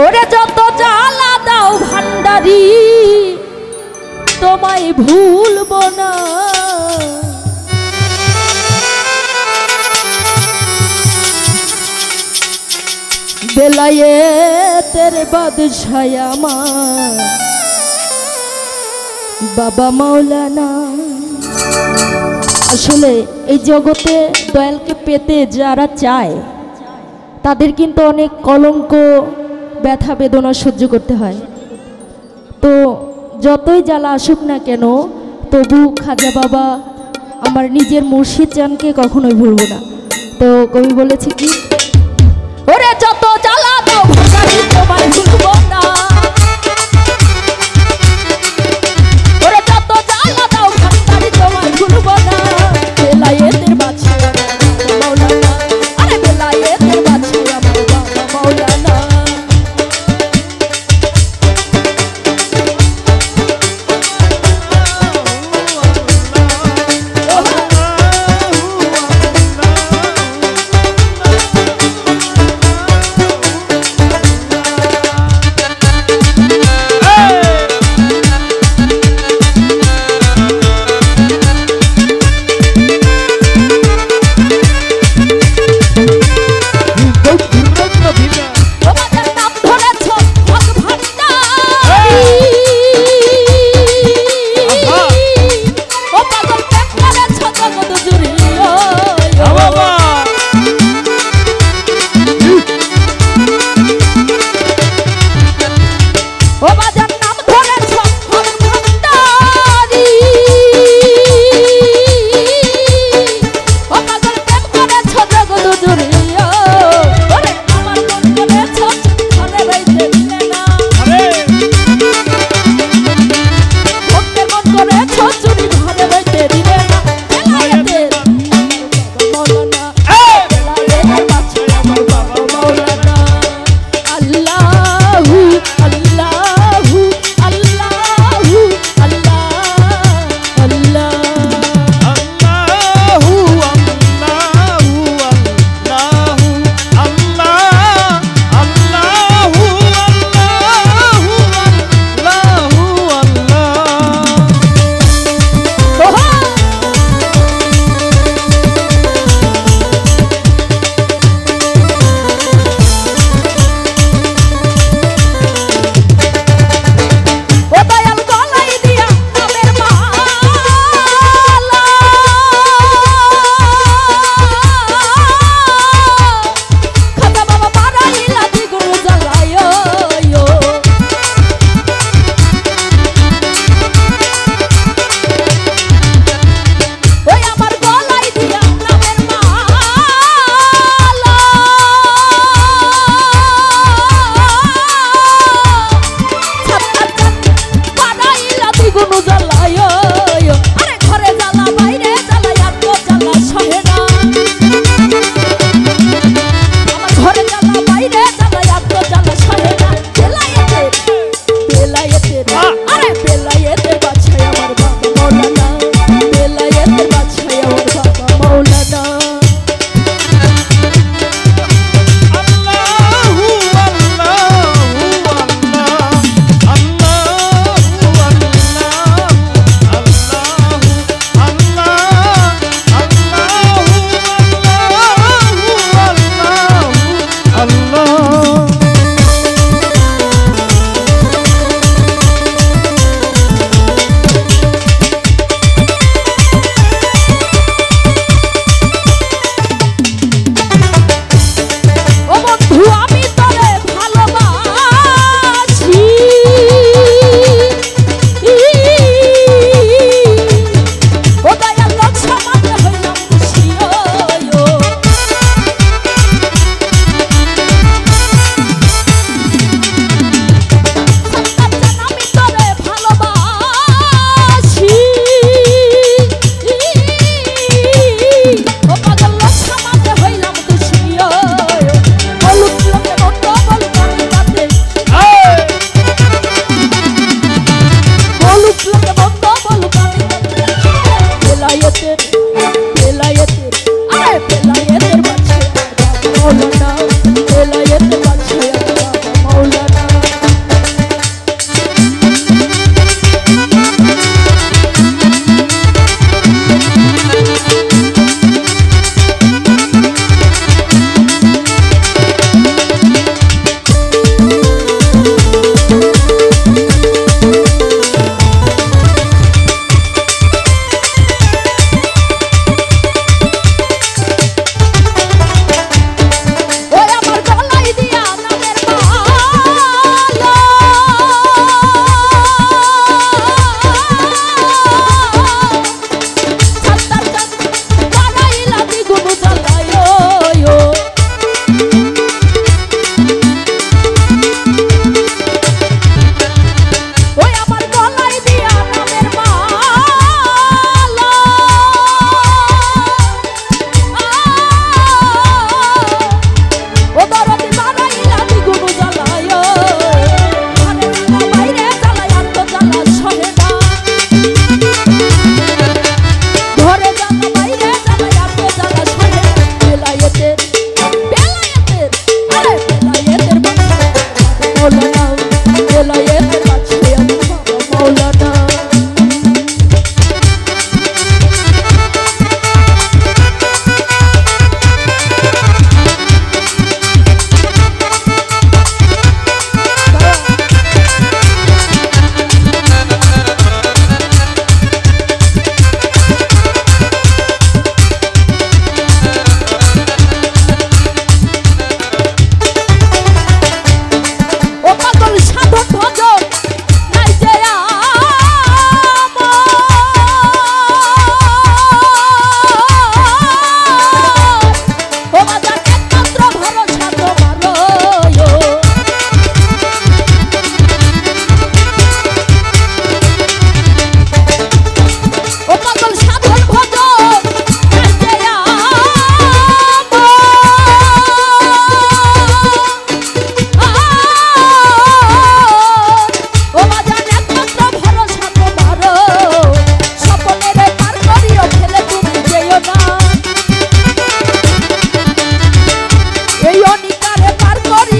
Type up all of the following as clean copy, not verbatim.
ওরে যত জ্বালা দাও ভান্ডারি তোমায় ভুলব না, বেলায়েতের বাদশাহ আমার বাবা মাওলানা। আসলে এই জগতে দয়ালকে পেতে যারা চায় তাদের কিন্তু অনেক কলঙ্ক ব্যথা বেদনা সহ্য করতে হয়। তো যতই জ্বালা আসুক না কেন তবু খাজা বাবা আমার নিজের মুর্শিদ চানকে কখনোই ভুলব না। তো কবি বলেছে কি, ওরে যত জ্বালা দাও ভান্ডারি তোমায় ভুলব না, ওরে যত জ্বালা দাও ভান্ডারি তোমায় ভুলব না, বেলায়েতের বাদশাহ মাওলানা, আরে বেলায়েতের বাদশাহ আমার বাবা মাওলানা।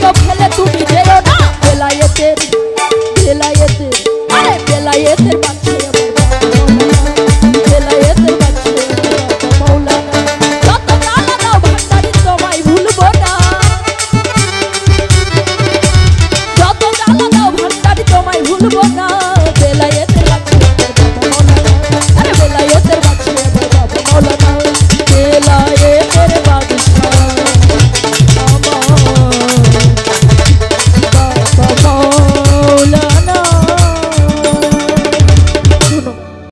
প্রিয় ফেলে তুমি যেও না বেলায়েতের বেলায়েতের আরে বেলায়েতের বাচ্চা বেলায়েতের বাচ্চা মাওলানা যত জ্বালা দাও ভান্ডারি তোমায় ভুলবো না যত জ্বালা দাও ভান্ডারি তোমায় ভুলবো না